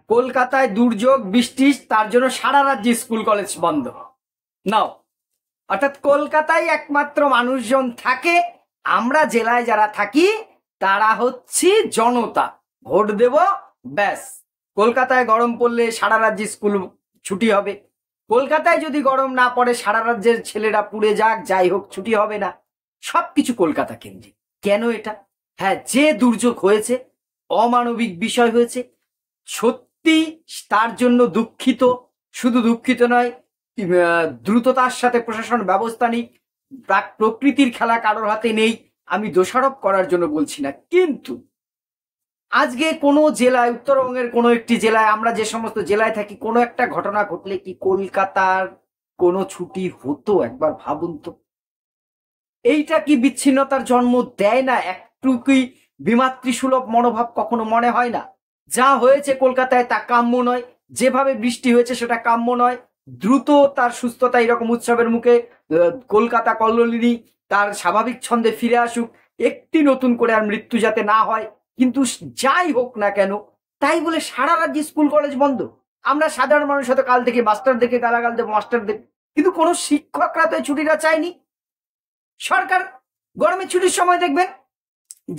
কলকাতায় দুর্যোগ বৃষ্টি, তার জন্য সারা রাজ্যে স্কুল কলেজ বন্ধ। নাও, অর্থাৎ কলকাতায় একমাত্র মানুষজন থাকে, আমরা জেলায় যারা থাকি তারা হচ্ছে জনতা, ভোট দেব ব্যাস। কলকাতায় গরম পড়লে সারা রাজ্যে স্কুল ছুটি হবে, কলকাতায় যদি গরম না পড়ে সারা রাজ্যের ছেলেরা পুড়ে যাক, যাই হোক, ছুটি হবে না। সবকিছু কলকাতা কেন্দ্রিক। কেন এটা? হ্যাঁ, যে দুর্যোগ হয়েছে, অমানবিক বিষয় হয়েছে, সত্যি তার জন্য দুঃখিত। শুধু দুঃখিত নয়, দ্রুততার সাথে প্রশাসন ব্যবস্থা নিক। প্রকৃতির খেলা কারোর হাতে নেই, আমি দোষারোপ করার জন্য বলছি না। কিন্তু আজকে কোনো জেলায়, উত্তরবঙ্গের কোনো একটি জেলায়, আমরা যে সমস্ত জেলায় থাকি, কোনো একটা ঘটনা ঘটলে কি কলকাতার কোনো ছুটি হতো? একবার ভাবুন তো। এইটা কি বিচ্ছিন্নতার জন্ম দেয় না? একটু কি বিমাতৃসুলভ মনোভাব কখনো মনে হয় না? যা হয়েছে কলকাতায় তা কাম্য নয়, যেভাবে বৃষ্টি হয়েছে সেটা কাম্য নয়। দ্রুত তার সুস্থতা, এরকম উৎসবের মুখে কলকাতা কল্লোলিনী তার স্বাভাবিক ছন্দে ফিরে আসুক, একটি নতুন করে আর মৃত্যু যাতে না হয়। কিন্তু যাই হোক না কেন, তাই বলে সারা রাজ্যে স্কুল কলেজ বন্ধ। আমরা সাধারণ মানুষ হয়তো কাল থেকে মাস্টারদেরকে গালাগাল দেবো, মাস্টারদের, কিন্তু কোনো শিক্ষকরা তো ছুটিটা চায়নি। সরকার গরমের ছুটির সময় দেখবেন,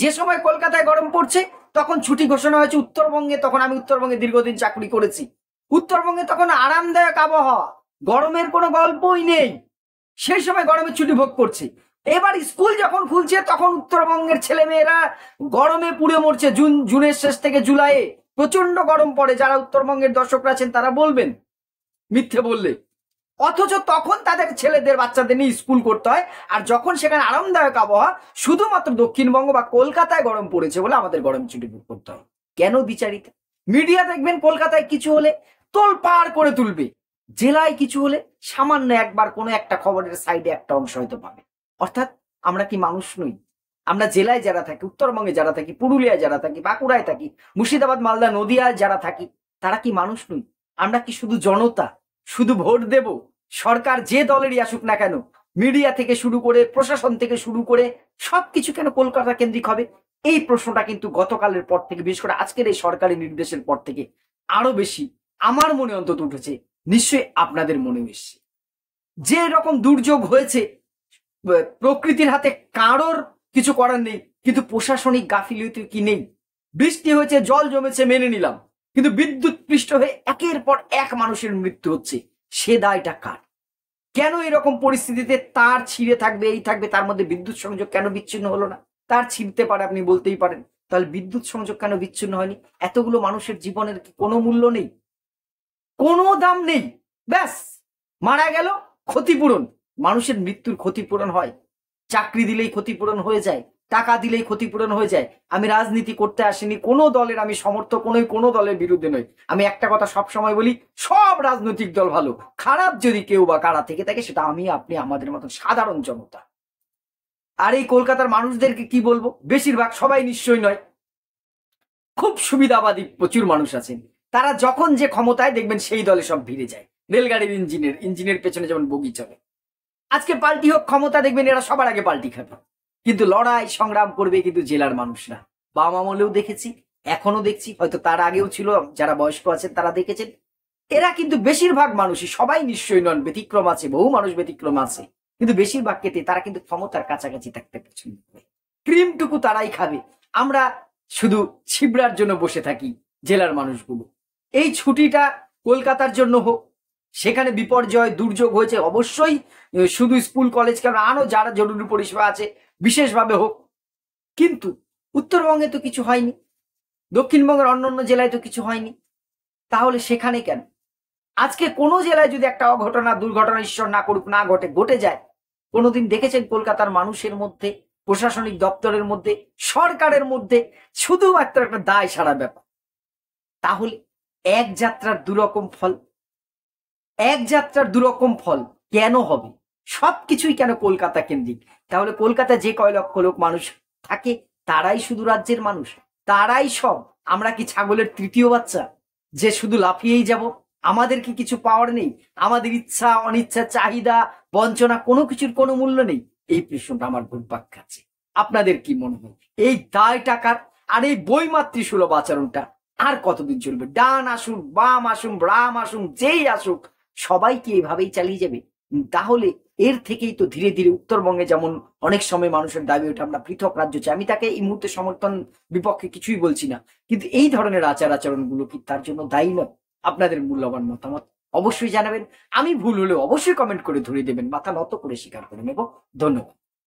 যে সময় কলকাতায় গরম পড়ছে তখন ছুটি ঘোষণা হয়েছে। উত্তরবঙ্গে, তখন আমি উত্তরবঙ্গে দীর্ঘদিন চাকরি করেছি, উত্তরবঙ্গে তখন আরামদায়ক আবহাওয়া, গরমের কোনো গল্পই নেই, সেই সময় গরমের ছুটি ভোগ করছে। এবার স্কুল যখন খুলছে তখন উত্তরবঙ্গের ছেলে মেয়েরা গরমে পুড়ে মরছে। জুনের শেষ থেকে জুলাইয়ে প্রচন্ড গরম পড়ে। যারা উত্তরবঙ্গের দর্শকরা আছেন তারা বলবেন মিথ্যে বললে, অথচ তখন তাদের ছেলেদের বাচ্চাদের নিয়ে স্কুল করতে হয়। আর যখন সেখানে আরামদায়ক আবহাওয়া, শুধুমাত্র দক্ষিণবঙ্গ বা কলকাতায় গরম পড়েছে বলে আমাদের গরম ছুটি ভোগ করতে হয়। কেন বিচারিত? মিডিয়া দেখবেন কলকাতায় কিছু হলে তোলপাড় করে তুলবে, জেলায় কিছু হলে সামান্য একবার কোনো একটা খবরের সাইডে একটা অংশ হয়তো পাবে। অর্থাৎ আমরা কি মানুষ নই? আমরা জেলায় যারা থাকি, উত্তরবঙ্গে যারা থাকি, পুরুলিয়ায় যারা থাকি, বাঁকুড়ায় থাকি, মুর্শিদাবাদ, মালদা, নদিয়ায় যারা থাকি, তারা কি মানুষ নই? আমরা কি শুধু জনতা? শুধু ভোট দেব? সরকার যে দলেরই আসুক না কেন, মিডিয়া থেকে শুরু করে প্রশাসন থেকে শুরু করে সবকিছু কেন কলকাতা কেন্দ্রিক হবে? এই প্রশ্নটা কিন্তু গতকালের পর থেকে, বিশেষ করে আজকের এই সরকারি নির্দেশের পর থেকে আরো বেশি আমার মনে অন্তত উঠেছে, নিশ্চয়ই আপনাদের মনেও এসছে। যে রকম দুর্যোগ হয়েছে, প্রকৃতির হাতে কারোর কিছু করার নেই, কিন্তু প্রশাসনিক গাফিলতি কি নেই? বৃষ্টি হয়েছে, জল জমেছে, মেনে নিলাম, কিন্তু বিদ্যুৎ পৃষ্ঠ হয়ে একের পর এক মানুষের মৃত্যু হচ্ছে, সে দায়টা কার? কেন এরকম পরিস্থিতিতে তার ছিঁড়ে থাকবে, এই থাকবে, তার মধ্যে বিদ্যুৎ সংযোগ কেন বিচ্ছিন্ন হলো না? তার ছিঁড়তে পারে, আপনি বলতেই পারেন, তাহলে বিদ্যুৎ সংযোগ কেন বিচ্ছিন্ন হয়নি? এতগুলো মানুষের জীবনের কি কোনো মূল্য নেই? কোনো দাম নেই? ব্যাস, মারা গেল, ক্ষতিপূরণ। মানুষের মৃত্যুর ক্ষতিপূরণ হয়? চাকরি দিলেই ক্ষতিপূরণ হয়ে যায়, টাকা দিলেই ক্ষতিপূরণ হয়ে যায়। আমি রাজনীতি করতে আসিনি, কোনো দলের আমি সমর্থক নই, কোনো দলের বিরুদ্ধে নই। আমি একটা কথা সব সময় বলি, সব রাজনৈতিক দল ভালো, খারাপ যদি কেউ বা কারা থেকে থাকে সেটা আমি, আপনি, আমাদের মতন সাধারণ জনতা। আর এই কলকাতার মানুষদেরকে কি বলবো? বেশিরভাগ, সবাই নিশ্চয়ই নয়, খুব সুবিধাবাদী প্রচুর মানুষ আছেন, তারা যখন যে ক্ষমতায় দেখবেন সেই দলে সব ভিড়ে যায়। রেলগাড়ির ইঞ্জিনের পেছনে যেমন বগি চলে, আজকে পাল্টি হোক ক্ষমতা, দেখবেন এরা সবার আগে পাল্টি খাবে। কিন্তু লড়াই সংগ্রাম করবে কিন্তু জেলার মানুষরা। বাবা আমলেও দেখেছি, এখনো দেখছি, হয়তো তার আগেও ছিল, যারা বয়স্ক আছেন তারা দেখেছেন। এরা কিন্তু বেশিরভাগ মানুষই, সবাই নিশ্চয়ই নন, ব্যতিক্রম আছে, বহু মানুষ ব্যতিক্রম আছে, কিন্তু বেশিরভাগ ক্ষেত্রে তারা কিন্তু ক্ষমতার কাছাকাছি থাকতে পছন্দ করে। ক্রিমটুকু তারাই খাবে, আমরা শুধু ছিবড়ার জন্য বসে থাকি জেলার মানুষগুলো। এই ছুটিটা কলকাতার জন্য হোক, সেখানে বিপর্যয় দুর্যোগ হয়েছে, অবশ্যই শুধু স্কুল কলেজ কেন, আরো যারা জরুরি পরিষেবা আছে বিশেষভাবে হোক। কিন্তু উত্তরবঙ্গে তো কিছু হয়নি, দক্ষিণবঙ্গের অন্যান্য জেলায় তো কিছু হয়নি, তাহলে সেখানে কেন? আজকে কোনো জেলায় যদি একটা অঘটনা, দুর্ঘটনা, ঈশ্বর না করুক, না ঘটে যায়, কোনোদিন দেখেছেন কলকাতার মানুষের মধ্যে, প্রশাসনিক দপ্তরের মধ্যে, সরকারের মধ্যে শুধুমাত্র একটা দায় সারা ব্যাপার? তাহলে এক যাত্রার দুরকম ফল, এক যাত্রার দুরকম ফল কেন হবে? সবকিছুই কেন কলকাতা কেন্দ্রিক? তাহলে কলকাতা যে কয় লক্ষ লোক মানুষ থাকে, তারাই শুধু রাজ্যের মানুষ? তারাই সব? আমরা কি ছাগলের তৃতীয় বাচ্চা যে শুধু লাফিয়েই যাব? আমাদের কি কিছু পাওয়ার নেই? আমাদের ইচ্ছা, অনিচ্ছা, চাহিদা, বঞ্চনা, কোনো কিছুর কোনো মূল্য নেই? এই প্রশ্নটা আমার ঘুরপাক খাচ্ছে। আপনাদের কি মনে হয় এই দায় টাকার আর এই বৈমাতৃসুলভ আচরণটা আর কতদিন চলবে? ডান আসুক, বাম আসুক, রাম আসুক, যেই আসুক, সবাই কি এভাবেই চালিয়ে যাবে? তাহলে এর থেকেই তো ধীরে ধীরে উত্তরবঙ্গে যেমন অনেক সময় মানুষের দাবি ওঠে আমরা পৃথক রাজ্য চাই, আমি তাকে এই মুহূর্তে সমর্থন বিপক্ষে কিছুই বলছি না, কিন্তু এই ধরনের আচার আচরণগুলো কি তার জন্য দায়ী নয়? আপনাদের মূল্যবান মতামত অবশ্যই জানাবেন। আমি ভুল হলেও অবশ্যই কমেন্ট করে ধরিয়ে দেবেন, মাথা নত করে স্বীকার করে নেব। ধন্যবাদ।